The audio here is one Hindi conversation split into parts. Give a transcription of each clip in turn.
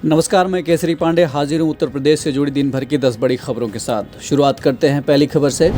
नमस्कार, मैं केसरी पांडे हाजिर हूँ उत्तर प्रदेश से जुड़ी दिन भर की 10 बड़ी खबरों के साथ। शुरुआत करते हैं पहली खबर से।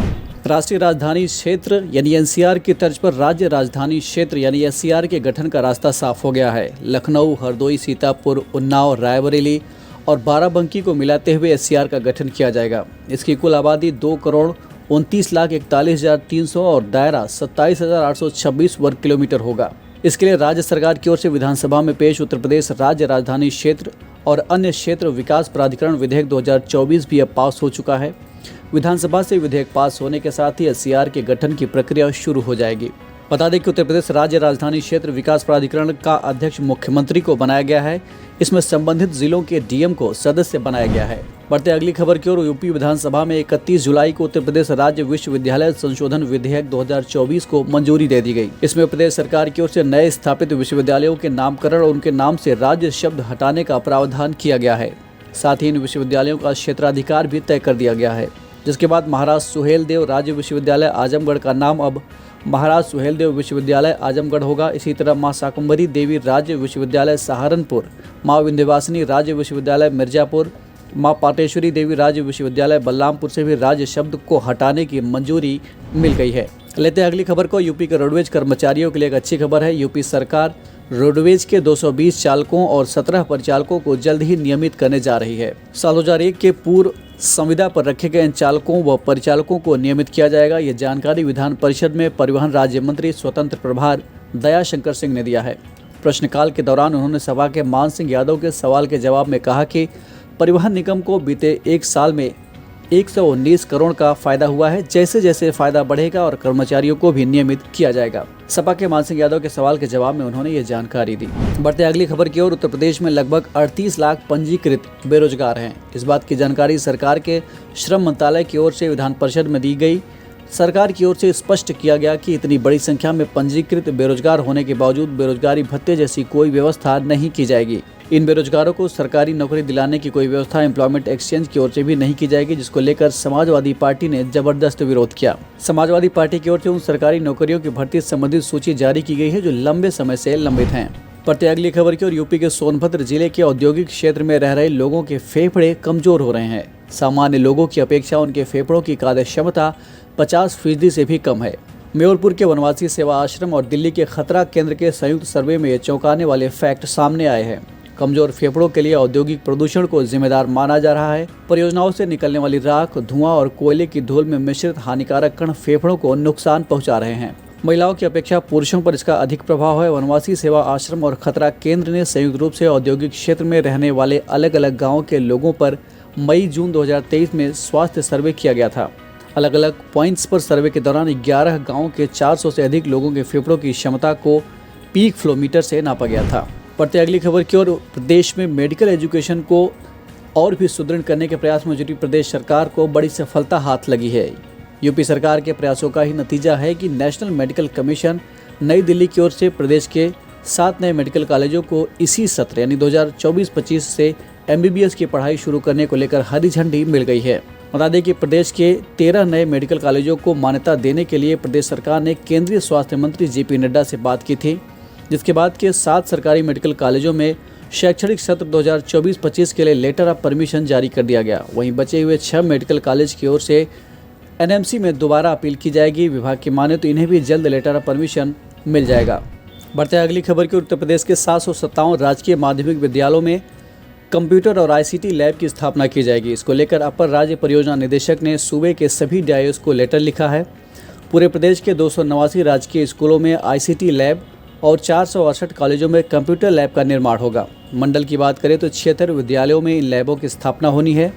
राष्ट्रीय राजधानी क्षेत्र यानी एनसीआर की तर्ज पर राज्य राजधानी क्षेत्र यानी एससीआर के गठन का रास्ता साफ हो गया है। लखनऊ, हरदोई, सीतापुर, उन्नाव, रायबरेली और बाराबंकी को मिलाते हुए एससीआर का गठन किया जाएगा। इसकी कुल आबादी 2,29,41,300 और दायरा 27,826 वर्ग किलोमीटर होगा। इसके लिए राज्य सरकार की ओर से विधानसभा में पेश उत्तर प्रदेश राज्य राजधानी क्षेत्र और अन्य क्षेत्र विकास प्राधिकरण विधेयक 2024 भी अब पास हो चुका है। विधानसभा से विधेयक पास होने के साथ ही एससीआर के गठन की प्रक्रिया शुरू हो जाएगी। बता दें कि उत्तर प्रदेश राज्य राजधानी क्षेत्र विकास प्राधिकरण का अध्यक्ष मुख्यमंत्री को बनाया गया है। इसमें संबंधित जिलों के डीएम को सदस्य बनाया गया है। बढ़ते अगली खबर की ओर। यूपी विधानसभा में 31 जुलाई को उत्तर प्रदेश राज्य विश्वविद्यालय संशोधन विधेयक 2024 को मंजूरी दे दी गई। इसमें प्रदेश सरकार की ओर से नए स्थापित विश्वविद्यालयों के नामकरण और उनके नाम से राज्य शब्द हटाने का प्रावधान किया गया है। साथ ही इन विश्वविद्यालयों का क्षेत्राधिकार भी तय कर दिया गया है। जिसके बाद महाराज सुहेलदेव राज्य विश्वविद्यालय आजमगढ़ का नाम अब महाराज सुहेलदेव विश्वविद्यालय आजमगढ़ होगा। इसी तरह मां शाकंभरी देवी राज्य विश्वविद्यालय सहारनपुर, मां विंध्यवासिनी राज्य विश्वविद्यालय मिर्जापुर, मां पाटेश्वरी देवी राज्य विश्वविद्यालय बलरामपुर से भी राज्य शब्द को हटाने की मंजूरी मिल गई है। लेते हैं अगली खबर को। यूपी के रोडवेज कर्मचारियों के लिए एक अच्छी खबर है। यूपी सरकार रोडवेज के 220 चालकों और 17 परिचालकों को जल्द ही नियमित करने जा रही है। साल 2001 के पूर्व संविदा पर रखे गए इन चालकों व परिचालकों को नियमित किया जाएगा। ये जानकारी विधान परिषद में परिवहन राज्य मंत्री स्वतंत्र प्रभार दयाशंकर सिंह ने दिया है। प्रश्नकाल के दौरान उन्होंने सभा के मान सिंह यादव के सवाल के जवाब में कहा कि परिवहन निगम को बीते एक साल में 119 करोड़ का फायदा हुआ है। जैसे जैसे फायदा बढ़ेगा और कर्मचारियों को भी नियमित किया जाएगा। सपा के मान सिंह यादव के सवाल के जवाब में उन्होंने ये जानकारी दी। बढ़ते अगली खबर की ओर। उत्तर प्रदेश में लगभग 38 लाख पंजीकृत बेरोजगार हैं। इस बात की जानकारी सरकार के श्रम मंत्रालय की ओर से विधान परिषद में दी गई। सरकार की ओर से स्पष्ट किया गया कि इतनी बड़ी संख्या में पंजीकृत बेरोजगार होने के बावजूद बेरोजगारी भत्ते जैसी कोई व्यवस्था नहीं की जाएगी। इन बेरोजगारों को सरकारी नौकरी दिलाने की कोई व्यवस्था एम्प्लॉयमेंट एक्सचेंज की ओर से भी नहीं की जाएगी, जिसको लेकर समाजवादी पार्टी ने जबरदस्त विरोध किया। समाजवादी पार्टी की ओर से उन सरकारी नौकरियों की भर्ती संबंधित सूची जारी की गई है जो लंबे समय से लंबित हैं। बढ़ते अगली खबर की ओर। यूपी के सोनभद्र जिले के औद्योगिक क्षेत्र में रह रहे लोगों के फेफड़े कमजोर हो रहे हैं। सामान्य लोगों की अपेक्षा उनके फेफड़ों की कार्य क्षमता 50% से भी कम है। म्योरपुर के वनवासी सेवा आश्रम और दिल्ली के खतरा केंद्र के संयुक्त सर्वे में ये चौंकाने वाले फैक्ट सामने आए हैं। कमजोर फेफड़ों के लिए औद्योगिक प्रदूषण को जिम्मेदार माना जा रहा है। परियोजनाओं से निकलने वाली राख, धुआं और कोयले की धूल में मिश्रित हानिकारक कण फेफड़ों को नुकसान पहुंचा रहे हैं। महिलाओं की अपेक्षा पुरुषों पर इसका अधिक प्रभाव है। वनवासी सेवा आश्रम और खतरा केंद्र ने संयुक्त रूप से औद्योगिक क्षेत्र में रहने वाले अलग अलग गाँव के लोगों पर मई-जून 2023 में स्वास्थ्य सर्वे किया गया था। अलग अलग पॉइंट्स पर सर्वे के दौरान 11 गाँव के 400 से अधिक लोगों के फेफड़ों की क्षमता को पीक फ्लोमीटर से नापा गया था। बढ़ते अगली खबर की ओर। प्रदेश में मेडिकल एजुकेशन को और भी सुदृढ़ करने के प्रयास में जुटी प्रदेश सरकार को बड़ी सफलता हाथ लगी है। यूपी सरकार के प्रयासों का ही नतीजा है कि नेशनल मेडिकल कमीशन नई दिल्ली की ओर से प्रदेश के 7 नए मेडिकल कॉलेजों को इसी सत्र यानी 2024-25 से MBBS की पढ़ाई शुरू करने को लेकर हरी झंडी मिल गई है। बता दें कि प्रदेश के 13 नए मेडिकल कॉलेजों को मान्यता देने के लिए प्रदेश सरकार ने केंद्रीय स्वास्थ्य मंत्री JP नड्डा से बात की थी, जिसके बाद के 7 सरकारी मेडिकल कॉलेजों में शैक्षणिक सत्र 2024-25 के लिए लेटर ऑफ परमिशन जारी कर दिया गया। वहीं बचे हुए 6 मेडिकल कॉलेज की ओर से NMC में दोबारा अपील की जाएगी। विभाग की माने तो इन्हें भी जल्द लेटर ऑफ परमिशन मिल जाएगा। बढ़ते अगली खबर की। उत्तर प्रदेश के 757 राजकीय माध्यमिक विद्यालयों में कंप्यूटर और ICT लैब की स्थापना की जाएगी। इसको लेकर अपर राज्य परियोजना निदेशक ने सूबे के सभी DIOs को लेटर लिखा है। पूरे प्रदेश के 289 राजकीय स्कूलों में ICT लैब और 468 कॉलेजों में कंप्यूटर लैब का निर्माण होगा। मंडल की बात करें तो 76 विद्यालयों में इन लैबों की स्थापना होनी है,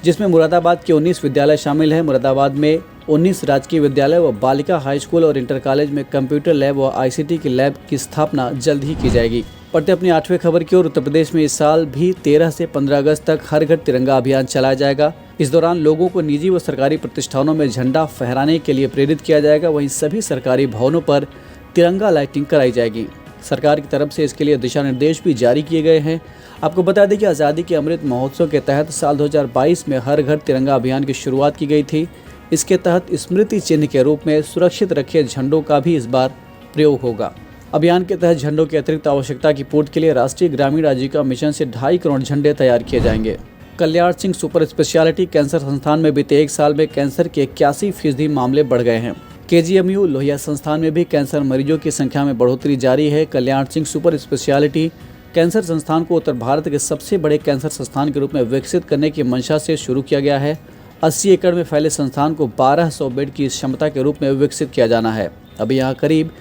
जिसमें मुरादाबाद के 19 विद्यालय शामिल हैं। मुरादाबाद में 19 राजकीय विद्यालय व बालिका हाई स्कूल और इंटर कॉलेज में कंप्यूटर लैब व ICT की लैब की स्थापना जल्द ही की जाएगी। बढ़ते अपनी 8वें खबर की ओर। उत्तर प्रदेश में इस साल भी 13 से 15 अगस्त तक हर घर तिरंगा अभियान चलाया जाएगा। इस दौरान लोगों को निजी व सरकारी प्रतिष्ठानों में झंडा फहराने के लिए प्रेरित किया जाएगा। वहीं सभी सरकारी भवनों पर तिरंगा लाइटिंग कराई जाएगी। सरकार की तरफ से इसके लिए दिशा निर्देश भी जारी किए गए हैं। आपको बता दें कि आज़ादी के अमृत महोत्सव के तहत साल 2022 में हर घर तिरंगा अभियान की शुरुआत की गई थी। इसके तहत स्मृति चिन्ह के रूप में सुरक्षित रखे झंडों का भी इस बार प्रयोग होगा। अभियान के तहत झंडों की अतिरिक्त आवश्यकता की पूर्ति के लिए राष्ट्रीय ग्रामीण आजीविका मिशन से 2.5 करोड़ झंडे तैयार किए जाएंगे। Kalyan Singh super speciality cancer संस्थान में बीते 1 साल में कैंसर के 81% मामले बढ़ गए हैं। KGMU लोहिया संस्थान में भी कैंसर मरीजों की संख्या में बढ़ोतरी जारी है। Kalyan Singh super speciality cancer संस्थान को उत्तर भारत के सबसे बड़े कैंसर संस्थान के रूप में विकसित करने की मंशा से शुरू किया गया है। 80 एकड़ में फैले संस्थान को 1200 बेड की क्षमता के रूप में विकसित किया जाना है। अभी यहाँ करीब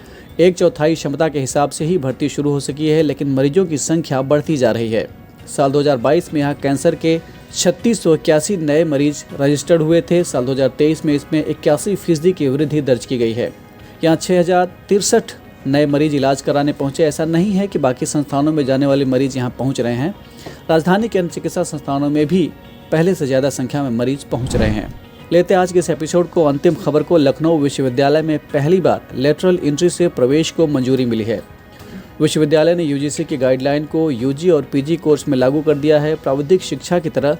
1/4 क्षमता के हिसाब से ही भर्ती शुरू हो सकी है, लेकिन मरीजों की संख्या बढ़ती जा रही है। साल 2022 में यहाँ कैंसर के 3681 नए मरीज रजिस्टर्ड हुए थे। साल 2023 में इसमें 81% की वृद्धि दर्ज की गई है। यहाँ 6063 नए मरीज इलाज कराने पहुंचे। ऐसा नहीं है कि बाकी संस्थानों में जाने वाले मरीज यहां पहुंच रहे हैं। राजधानी के अन्य चिकित्सा संस्थानों में भी पहले से ज़्यादा संख्या में मरीज पहुंच रहे हैं। लेते आज के इस एपिसोड को अंतिम खबर को। लखनऊ विश्वविद्यालय में पहली बार लेटरल एंट्री से प्रवेश को मंजूरी मिली है। विश्वविद्यालय ने UGC की गाइडलाइन को UG और PG कोर्स में लागू कर दिया है। प्राविधिक शिक्षा की तरह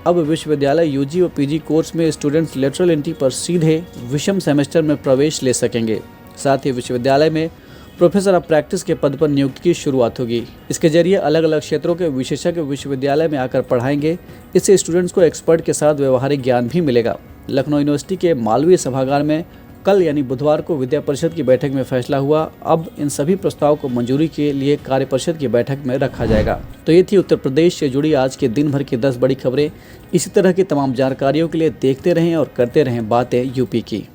अब विश्वविद्यालय UG और PG कोर्स में स्टूडेंट्स लेटरल एंट्री पर सीधे विषम सेमेस्टर में प्रवेश ले सकेंगे। साथ ही विश्वविद्यालय में प्रोफेसर ऑफ प्रैक्टिस के पद पर नियुक्ति की शुरुआत होगी। इसके जरिए अलग अलग क्षेत्रों के विशेषज्ञ विश्वविद्यालय में आकर पढ़ाएंगे। इससे स्टूडेंट्स को एक्सपर्ट के साथ व्यवहारिक ज्ञान भी मिलेगा। लखनऊ यूनिवर्सिटी के मालवीय सभागार में कल यानी बुधवार को विद्या परिषद की बैठक में फैसला हुआ। अब इन सभी प्रस्ताव को मंजूरी के लिए कार्य परिषद की बैठक में रखा जाएगा। तो ये थी उत्तर प्रदेश से जुड़ी आज के दिन भर की 10 बड़ी खबरें। इसी तरह की तमाम जानकारियों के लिए देखते रहें और करते रहें बातें यूपी की।